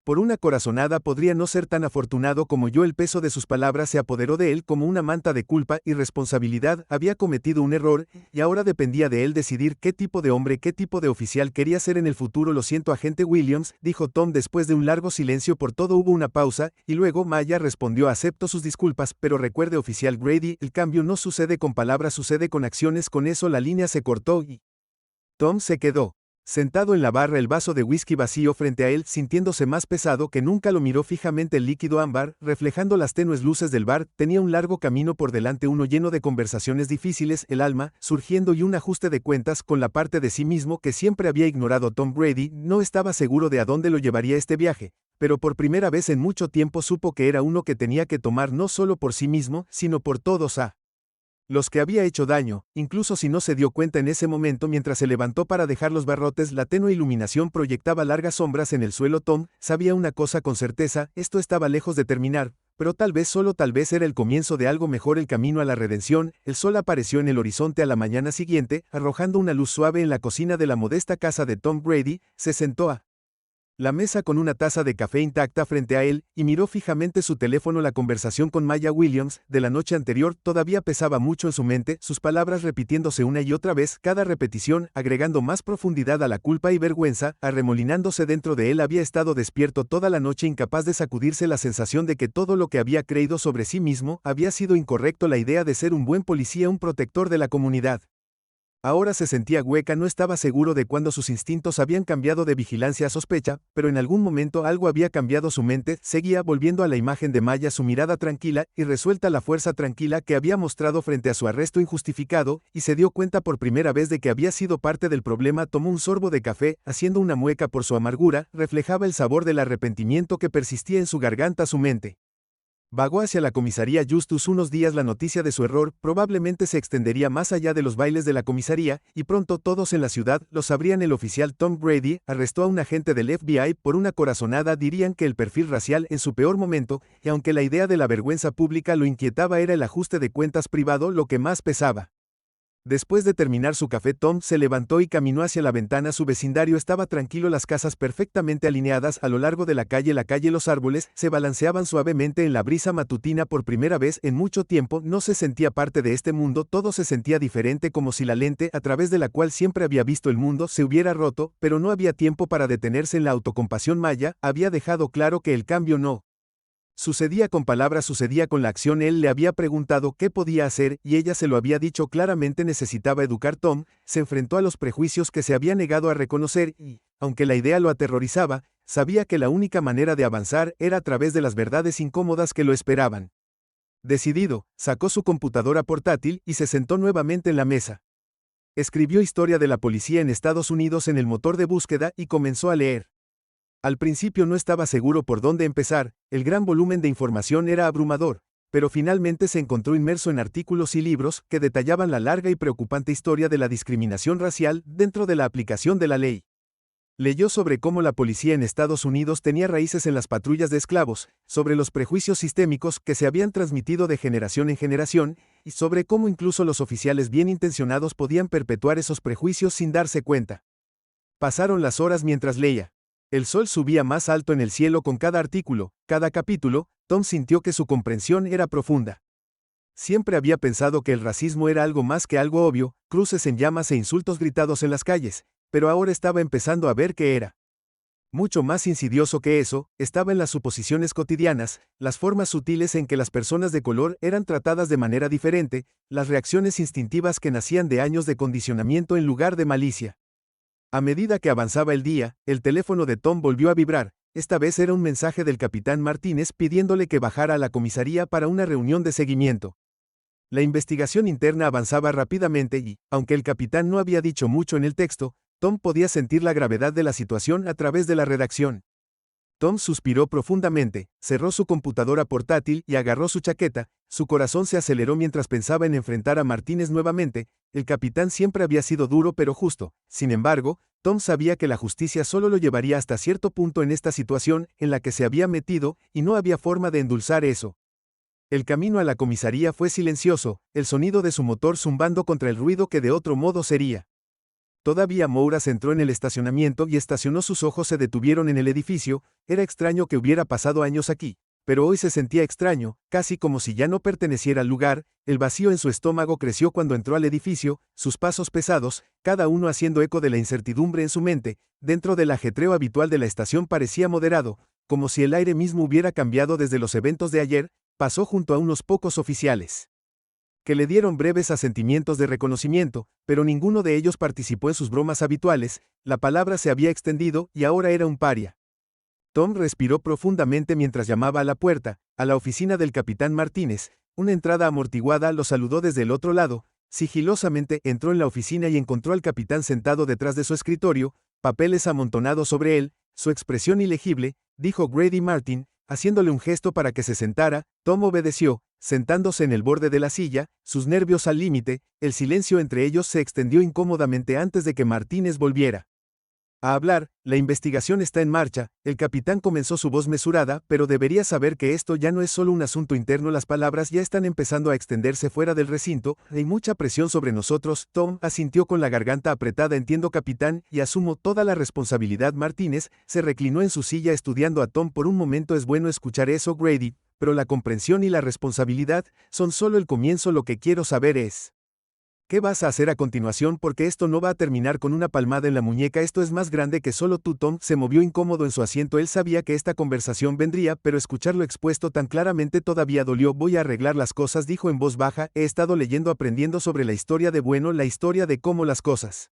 por una corazonada podría no ser tan afortunado como yo». El peso de sus palabras se apoderó de él como una manta de culpa y responsabilidad. Había cometido un error, y ahora dependía de él decidir qué tipo de hombre, qué tipo de oficial quería ser en el futuro. «Lo siento, agente Williams», dijo Tom después de un largo silencio. Por todo hubo una pausa, y luego Maya respondió: «Acepto sus disculpas, pero recuerde, oficial Grady, el cambio no sucede con palabras, sucede con acciones». Con eso la línea se cortó y Tom se quedó sentado en la barra, el vaso de whisky vacío frente a él, sintiéndose más pesado que nunca. Lo miró fijamente. El líquido ámbar, reflejando las tenues luces del bar, tenía un largo camino por delante, uno lleno de conversaciones difíciles, el alma surgiendo y un ajuste de cuentas con la parte de sí mismo que siempre había ignorado. Tom Grady no estaba seguro de a dónde lo llevaría este viaje, pero por primera vez en mucho tiempo supo que era uno que tenía que tomar no solo por sí mismo, sino por todos los que había hecho daño, incluso si no se dio cuenta en ese momento. Mientras se levantó para dejar los barrotes, la tenue iluminación proyectaba largas sombras en el suelo. Tom sabía una cosa con certeza: esto estaba lejos de terminar, pero tal vez, solo tal vez, era el comienzo de algo mejor, el camino a la redención. El sol apareció en el horizonte a la mañana siguiente, arrojando una luz suave en la cocina de la modesta casa de Tom Grady. Se sentó a La mesa con una taza de café intacta frente a él, y miró fijamente su teléfono. La conversación con Maya Williams, de la noche anterior, todavía pesaba mucho en su mente, sus palabras repitiéndose una y otra vez, cada repetición, agregando más profundidad a la culpa y vergüenza, arremolinándose dentro de él. Había estado despierto toda la noche, incapaz de sacudirse la sensación de que todo lo que había creído sobre sí mismo, había sido incorrecto. La idea de ser un buen policía, un protector de la comunidad. Ahora se sentía hueca, no estaba seguro de cuándo sus instintos habían cambiado de vigilancia a sospecha, pero en algún momento algo había cambiado su mente. Seguía volviendo a la imagen de Maya, su mirada tranquila y resuelta, la fuerza tranquila que había mostrado frente a su arresto injustificado, y se dio cuenta por primera vez de que había sido parte del problema. Tomó un sorbo de café, haciendo una mueca por su amargura, reflejaba el sabor del arrepentimiento que persistía en su garganta. Su mente vagó hacia la comisaría Justus unos días. La noticia de su error probablemente se extendería más allá de los bailes de la comisaría, y pronto todos en la ciudad lo sabrían. El oficial Tom Grady arrestó a un agente del FBI por una corazonada. Dirían que el perfil racial en su peor momento, y aunque la idea de la vergüenza pública lo inquietaba, era el ajuste de cuentas privado lo que más pesaba. Después de terminar su café, Tom se levantó y caminó hacia la ventana. Su vecindario estaba tranquilo, las casas perfectamente alineadas a lo largo de la calle. Los árboles se balanceaban suavemente en la brisa matutina. Por primera vez en mucho tiempo no se sentía parte de este mundo, todo se sentía diferente, como si la lente a través de la cual siempre había visto el mundo se hubiera roto, pero no había tiempo para detenerse en la autocompasión. Maya había dejado claro que el cambio no sucedía con palabras, sucedía con la acción. Él le había preguntado qué podía hacer, y ella se lo había dicho claramente. Necesitaba educar. Tom se enfrentó a los prejuicios que se había negado a reconocer y, aunque la idea lo aterrorizaba, sabía que la única manera de avanzar era a través de las verdades incómodas que lo esperaban. Decidido, sacó su computadora portátil y se sentó nuevamente en la mesa. Escribió historia de la policía en Estados Unidos en el motor de búsqueda y comenzó a leer. Al principio no estaba seguro por dónde empezar, el gran volumen de información era abrumador, pero finalmente se encontró inmerso en artículos y libros que detallaban la larga y preocupante historia de la discriminación racial dentro de la aplicación de la ley. Leyó sobre cómo la policía en Estados Unidos tenía raíces en las patrullas de esclavos, sobre los prejuicios sistémicos que se habían transmitido de generación en generación, y sobre cómo incluso los oficiales bien intencionados podían perpetuar esos prejuicios sin darse cuenta. Pasaron las horas mientras leía. El sol subía más alto en el cielo con cada artículo, cada capítulo. Tom sintió que su comprensión era profunda. Siempre había pensado que el racismo era algo más que algo obvio, cruces en llamas e insultos gritados en las calles, pero ahora estaba empezando a ver que era mucho más insidioso que eso. Estaba en las suposiciones cotidianas, las formas sutiles en que las personas de color eran tratadas de manera diferente, las reacciones instintivas que nacían de años de condicionamiento en lugar de malicia. A medida que avanzaba el día, el teléfono de Tom volvió a vibrar. Esta vez era un mensaje del capitán Martínez pidiéndole que bajara a la comisaría para una reunión de seguimiento. La investigación interna avanzaba rápidamente y, aunque el capitán no había dicho mucho en el texto, Tom podía sentir la gravedad de la situación a través de la redacción. Tom suspiró profundamente, cerró su computadora portátil y agarró su chaqueta. Su corazón se aceleró mientras pensaba en enfrentar a Martínez nuevamente. El capitán siempre había sido duro pero justo. Sin embargo, Tom sabía que la justicia solo lo llevaría hasta cierto punto en esta situación en la que se había metido, y no había forma de endulzar eso. El camino a la comisaría fue silencioso, el sonido de su motor zumbando contra el ruido que de otro modo sería. Todavía Moura entró en el estacionamiento y estacionó. Sus ojos se detuvieron en el edificio. Era extraño que hubiera pasado años aquí, pero hoy se sentía extraño, casi como si ya no perteneciera al lugar. El vacío en su estómago creció cuando entró al edificio, sus pasos pesados, cada uno haciendo eco de la incertidumbre en su mente. Dentro del ajetreo habitual de la estación parecía moderado, como si el aire mismo hubiera cambiado desde los eventos de ayer. Pasó junto a unos pocos oficiales que le dieron breves asentimientos de reconocimiento, pero ninguno de ellos participó en sus bromas habituales. La palabra se había extendido y ahora era un paria. Tom respiró profundamente mientras llamaba a la puerta, a la oficina del capitán Martínez. Una entrada amortiguada lo saludó desde el otro lado. Sigilosamente entró en la oficina y encontró al capitán sentado detrás de su escritorio, papeles amontonados sobre él. Su expresión ilegible, dijo Grady Martin, haciéndole un gesto para que se sentara. Tom obedeció, sentándose en el borde de la silla, sus nervios al límite. El silencio entre ellos se extendió incómodamente antes de que Martínez volviera. A hablar, la investigación está en marcha, el capitán comenzó su voz mesurada, pero debería saber que esto ya no es solo un asunto interno, las palabras ya están empezando a extenderse fuera del recinto, hay mucha presión sobre nosotros. Tom asintió con la garganta apretada. Entiendo, capitán, y asumo toda la responsabilidad. Martínez se reclinó en su silla estudiando a Tom por un momento. Es bueno escuchar eso, Grady, pero la comprensión y la responsabilidad son solo el comienzo. Lo que quiero saber es: ¿qué vas a hacer a continuación? Porque esto no va a terminar con una palmada en la muñeca, esto es más grande que solo tú. Tom se movió incómodo en su asiento, él sabía que esta conversación vendría, pero escucharlo expuesto tan claramente todavía dolió. Voy a arreglar las cosas, dijo en voz baja, he estado leyendo, aprendiendo sobre la historia de la historia de cómo las cosas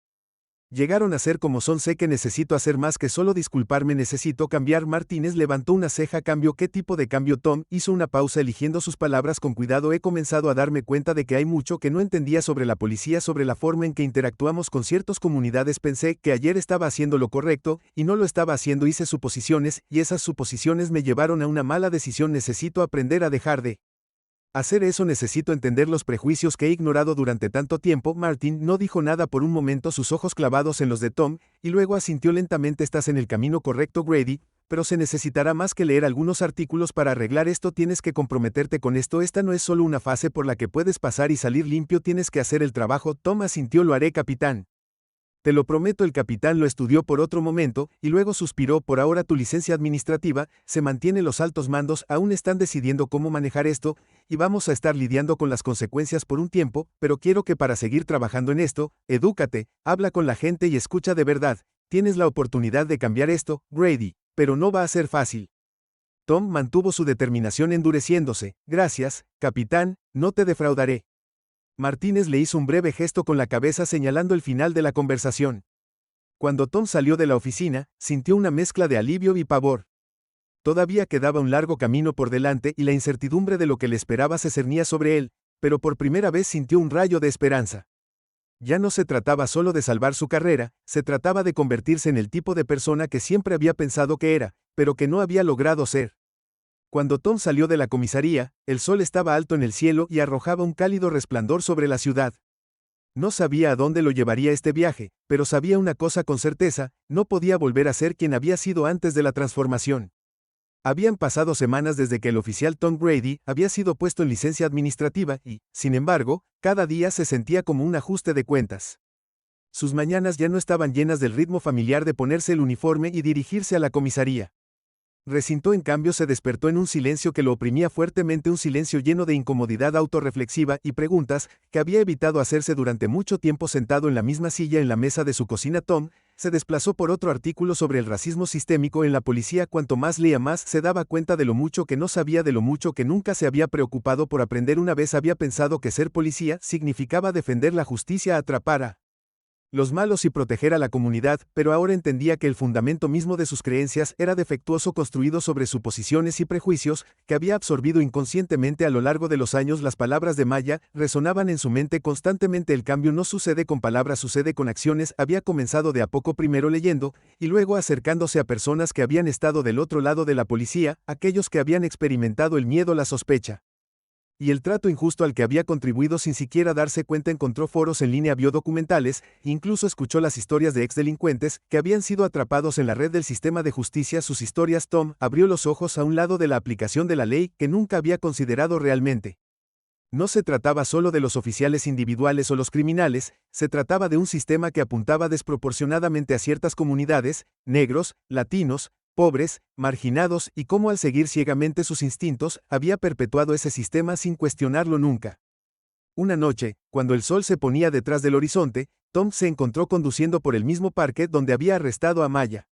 llegaron a ser como son. Sé que necesito hacer más que solo disculparme, necesito cambiar. Martínez levantó una ceja. ¿Cambio? ¿Qué tipo de cambio? Tom hizo una pausa eligiendo sus palabras con cuidado. He comenzado a darme cuenta de que hay mucho que no entendía sobre la policía, sobre la forma en que interactuamos con ciertas comunidades. Pensé que ayer estaba haciendo lo correcto, y no lo estaba haciendo. Hice suposiciones, y esas suposiciones me llevaron a una mala decisión. Necesito aprender a dejar de hacer eso, necesito entender los prejuicios que he ignorado durante tanto tiempo. Martin no dijo nada por un momento, sus ojos clavados en los de Tom, y luego asintió lentamente. Estás en el camino correcto, Grady, pero se necesitará más que leer algunos artículos para arreglar esto. Tienes que comprometerte con esto. Esta no es solo una fase por la que puedes pasar y salir limpio, tienes que hacer el trabajo. Tom asintió. Lo haré, capitán. Te lo prometo. El capitán lo estudió por otro momento, y luego suspiró. Por ahora tu licencia administrativa se mantiene. Los altos mandos aún están decidiendo cómo manejar esto, y vamos a estar lidiando con las consecuencias por un tiempo, pero quiero que para seguir trabajando en esto, edúcate, habla con la gente y escucha de verdad. Tienes la oportunidad de cambiar esto, Grady, pero no va a ser fácil. Tom mantuvo su determinación endureciéndose. Gracias, capitán, no te defraudaré. Martínez le hizo un breve gesto con la cabeza señalando el final de la conversación. Cuando Tom salió de la oficina, sintió una mezcla de alivio y pavor. Todavía quedaba un largo camino por delante y la incertidumbre de lo que le esperaba se cernía sobre él, pero por primera vez sintió un rayo de esperanza. Ya no se trataba solo de salvar su carrera, se trataba de convertirse en el tipo de persona que siempre había pensado que era, pero que no había logrado ser. Cuando Tom salió de la comisaría, el sol estaba alto en el cielo y arrojaba un cálido resplandor sobre la ciudad. No sabía a dónde lo llevaría este viaje, pero sabía una cosa con certeza: no podía volver a ser quien había sido antes de la transformación. Habían pasado semanas desde que el oficial Tom Grady había sido puesto en licencia administrativa y, sin embargo, cada día se sentía como un ajuste de cuentas. Sus mañanas ya no estaban llenas del ritmo familiar de ponerse el uniforme y dirigirse a la comisaría. Recinto, en cambio, se despertó en un silencio que lo oprimía fuertemente, un silencio lleno de incomodidad autorreflexiva y preguntas que había evitado hacerse durante mucho tiempo. Sentado en la misma silla en la mesa de su cocina, Tom se desplazó por otro artículo sobre el racismo sistémico en la policía. Cuanto más leía, más se daba cuenta de lo mucho que no sabía, de lo mucho que nunca se había preocupado por aprender. Una vez había pensado que ser policía significaba defender la justicia, atrapar a los malos y proteger a la comunidad, pero ahora entendía que el fundamento mismo de sus creencias era defectuoso, construido sobre suposiciones y prejuicios que había absorbido inconscientemente a lo largo de los años. Las palabras de Maya resonaban en su mente constantemente. El cambio no sucede con palabras, sucede con acciones. Había comenzado de a poco, primero leyendo, y luego acercándose a personas que habían estado del otro lado de la policía, aquellos que habían experimentado el miedo, la sospecha y el trato injusto al que había contribuido sin siquiera darse cuenta. Encontró foros en línea, vio documentales, incluso escuchó las historias de exdelincuentes que habían sido atrapados en la red del sistema de justicia. Sus historias. Tom abrió los ojos a un lado de la aplicación de la ley que nunca había considerado realmente. No se trataba solo de los oficiales individuales o los criminales, se trataba de un sistema que apuntaba desproporcionadamente a ciertas comunidades: negros, latinos, pobres, marginados, y cómo al seguir ciegamente sus instintos, había perpetuado ese sistema sin cuestionarlo nunca. Una noche, cuando el sol se ponía detrás del horizonte, Tom se encontró conduciendo por el mismo parque donde había arrestado a Maya.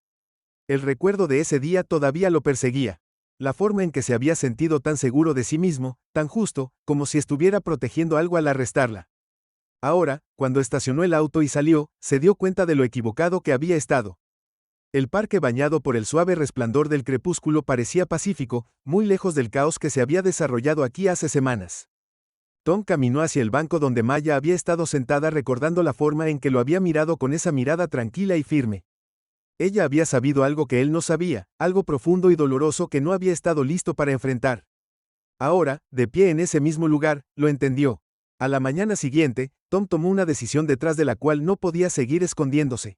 El recuerdo de ese día todavía lo perseguía. La forma en que se había sentido, tan seguro de sí mismo, tan justo, como si estuviera protegiendo algo al arrestarla. Ahora, cuando estacionó el auto y salió, se dio cuenta de lo equivocado que había estado. El parque, bañado por el suave resplandor del crepúsculo, parecía pacífico, muy lejos del caos que se había desarrollado aquí hace semanas. Tom caminó hacia el banco donde Maya había estado sentada, recordando la forma en que lo había mirado, con esa mirada tranquila y firme. Ella había sabido algo que él no sabía, algo profundo y doloroso que no había estado listo para enfrentar. Ahora, de pie en ese mismo lugar, lo entendió. A la mañana siguiente, Tom tomó una decisión detrás de la cual no podía seguir escondiéndose.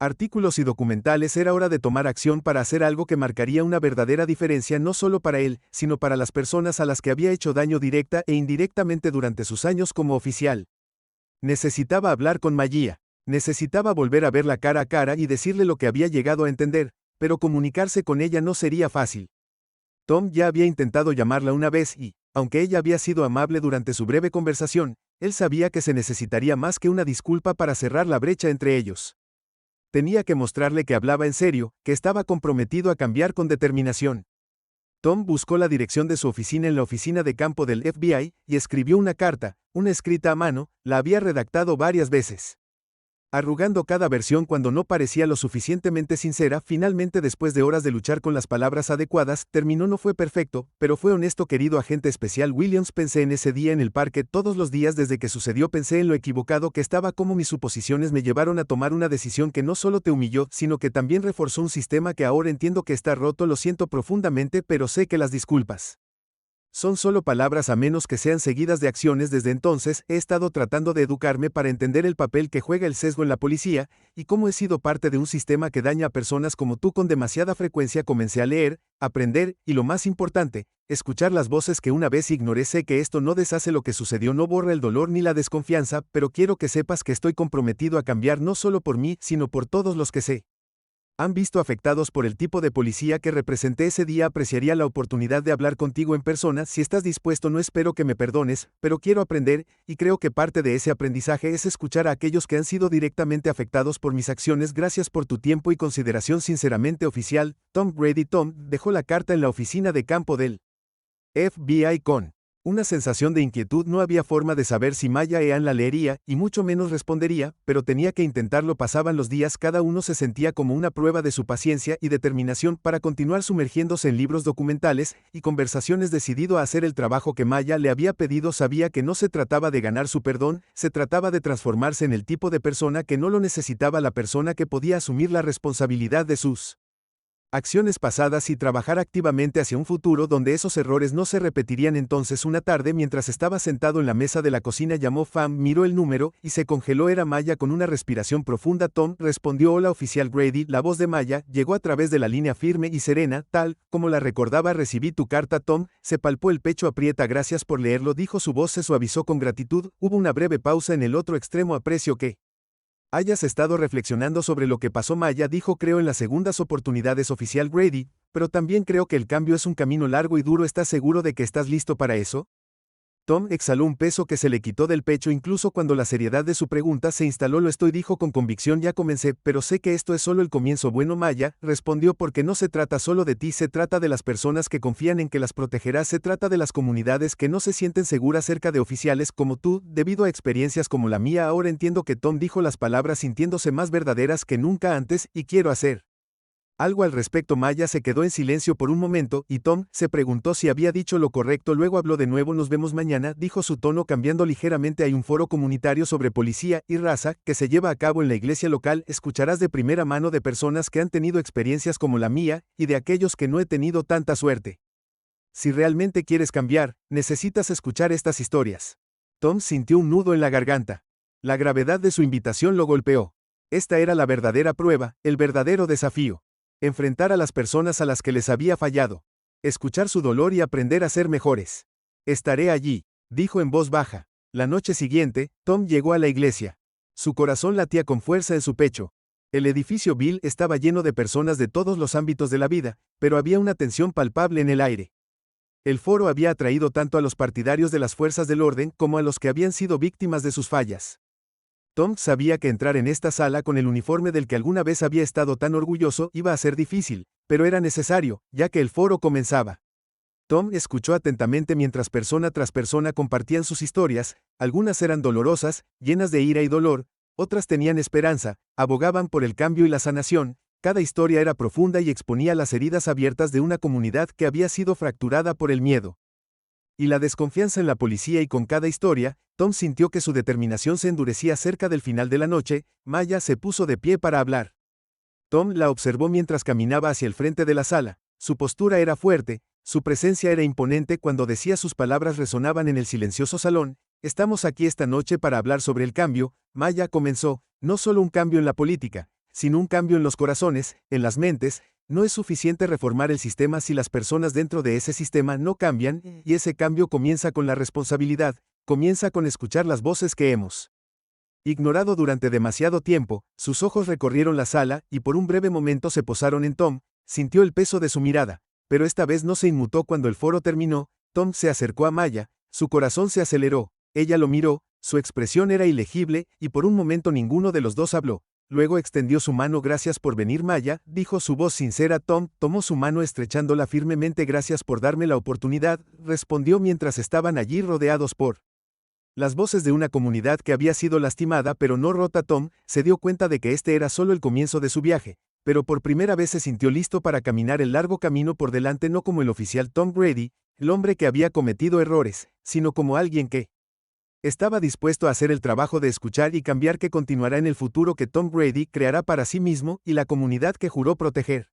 Artículos y documentales. Era hora de tomar acción para hacer algo que marcaría una verdadera diferencia no solo para él, sino para las personas a las que había hecho daño directa e indirectamente durante sus años como oficial. Necesitaba hablar con Maya. Necesitaba volver a verla cara a cara y decirle lo que había llegado a entender, pero comunicarse con ella no sería fácil. Tom ya había intentado llamarla una vez y, aunque ella había sido amable durante su breve conversación, él sabía que se necesitaría más que una disculpa para cerrar la brecha entre ellos. Tenía que mostrarle que hablaba en serio, que estaba comprometido a cambiar con determinación. Tom buscó la dirección de su oficina en la oficina de campo del FBI y escribió una carta, una escrita a mano, la había redactado varias veces. Arrugando cada versión cuando no parecía lo suficientemente sincera, finalmente después de horas de luchar con las palabras adecuadas, terminó. No fue perfecto, pero fue honesto. Querido agente especial Williams, pensé en ese día en el parque todos los días desde que sucedió. Pensé en lo equivocado que estaba, como mis suposiciones me llevaron a tomar una decisión que no solo te humilló, sino que también reforzó un sistema que ahora entiendo que está roto. Lo siento profundamente, pero sé que las disculpas son solo palabras a menos que sean seguidas de acciones. Desde entonces, he estado tratando de educarme para entender el papel que juega el sesgo en la policía, y cómo he sido parte de un sistema que daña a personas como tú con demasiada frecuencia. Comencé a leer, aprender, y lo más importante, escuchar las voces que una vez ignoré. Sé que esto no deshace lo que sucedió, no borra el dolor ni la desconfianza, pero quiero que sepas que estoy comprometido a cambiar no solo por mí, sino por todos los que sé han visto afectados por el tipo de policía que representé ese día. Apreciaría la oportunidad de hablar contigo en persona si estás dispuesto. No espero que me perdones, pero quiero aprender, y creo que parte de ese aprendizaje es escuchar a aquellos que han sido directamente afectados por mis acciones. Gracias por tu tiempo y consideración. Sinceramente, oficial Tom Grady. Tom dejó la carta en la oficina de campo del FBI con una sensación de inquietud. No había forma de saber si Maya Ean la leería, y mucho menos respondería, pero tenía que intentarlo. Pasaban los días, cada uno se sentía como una prueba de su paciencia y determinación para continuar sumergiéndose en libros, documentales y conversaciones. Decidido a hacer el trabajo que Maya le había pedido. Sabía que no se trataba de ganar su perdón, se trataba de transformarse en el tipo de persona que no lo necesitaba, la persona que podía asumir la responsabilidad de sus acciones pasadas y trabajar activamente hacia un futuro donde esos errores no se repetirían. Entonces, una tarde, mientras estaba sentado en la mesa de la cocina, llamó Pham, miró el número y se congeló. Era Maya con una respiración profunda. Tom respondió. Hola, oficial Grady. La voz de Maya llegó a través de la línea, firme y serena, tal como la recordaba. Recibí tu carta. Tom se palpó el pecho. Aprieta. Gracias por leerlo, dijo. Su voz se suavizó con gratitud. Hubo una breve pausa en el otro extremo. Aprecio que hayas estado reflexionando sobre lo que pasó. Maya dijo. Creo en las segundas oportunidades, oficial Grady, pero también creo que el cambio es un camino largo y duro. ¿Estás seguro de que estás listo para eso? Tom exhaló un peso que se le quitó del pecho incluso cuando la seriedad de su pregunta se instaló. Lo estoy, dijo con convicción. Ya comencé, pero sé que esto es solo el comienzo. Bueno, Maya respondió, porque no se trata solo de ti, se trata de las personas que confían en que las protegerás, se trata de las comunidades que no se sienten seguras cerca de oficiales como tú, debido a experiencias como la mía. Ahora entiendo que Tom dijo las palabras sintiéndose más verdaderas que nunca antes, y quiero hacer algo al respecto. Maya se quedó en silencio por un momento, y Tom se preguntó si había dicho lo correcto. Luego habló de nuevo. Nos vemos mañana, dijo, su tono cambiando ligeramente. Hay un foro comunitario sobre policía y raza que se lleva a cabo en la iglesia local. Escucharás de primera mano de personas que han tenido experiencias como la mía, y de aquellos que no he tenido tanta suerte. Si realmente quieres cambiar, necesitas escuchar estas historias. Tom sintió un nudo en la garganta. La gravedad de su invitación lo golpeó. Esta era la verdadera prueba, el verdadero desafío. Enfrentar a las personas a las que les había fallado. Escuchar su dolor y aprender a ser mejores. Estaré allí, dijo en voz baja. La noche siguiente, Tom llegó a la iglesia. Su corazón latía con fuerza en su pecho. El edificio Bill estaba lleno de personas de todos los ámbitos de la vida, pero había una tensión palpable en el aire. El foro había atraído tanto a los partidarios de las fuerzas del orden como a los que habían sido víctimas de sus fallas. Tom sabía que entrar en esta sala con el uniforme del que alguna vez había estado tan orgulloso iba a ser difícil, pero era necesario, ya que el foro comenzaba. Tom escuchó atentamente mientras persona tras persona compartían sus historias. Algunas eran dolorosas, llenas de ira y dolor, otras tenían esperanza, abogaban por el cambio y la sanación. Cada historia era profunda y exponía las heridas abiertas de una comunidad que había sido fracturada por el miedo y la desconfianza en la policía. Y con cada historia, Tom sintió que su determinación se endurecía. Cerca del final de la noche, Maya se puso de pie para hablar. Tom la observó mientras caminaba hacia el frente de la sala. Su postura era fuerte, su presencia era imponente. Cuando decía, sus palabras resonaban en el silencioso salón. Estamos aquí esta noche para hablar sobre el cambio, Maya comenzó, no solo un cambio en la política, Sin un cambio en los corazones, en las mentes, no es suficiente reformar el sistema si las personas dentro de ese sistema no cambian, y ese cambio comienza con la responsabilidad, comienza con escuchar las voces que hemos ignorado durante demasiado tiempo. Sus ojos recorrieron la sala, y por un breve momento se posaron en Tom. Sintió el peso de su mirada, pero esta vez no se inmutó cuando el foro terminó. Tom se acercó a Maya, su corazón se aceleró, ella lo miró, su expresión era ilegible, y por un momento ninguno de los dos habló. Luego extendió su mano. Gracias por venir, Maya, dijo su voz sincera. Tom tomó su mano estrechándola firmemente. Gracias por darme la oportunidad, respondió mientras estaban allí rodeados por las voces de una comunidad que había sido lastimada pero no rota. Tom se dio cuenta de que este era solo el comienzo de su viaje, pero por primera vez se sintió listo para caminar el largo camino por delante, no como el oficial Tom Grady, el hombre que había cometido errores, sino como alguien que estaba dispuesto a hacer el trabajo de escuchar y cambiar, que continuará en el futuro que Tom Grady creará para sí mismo y la comunidad que juró proteger.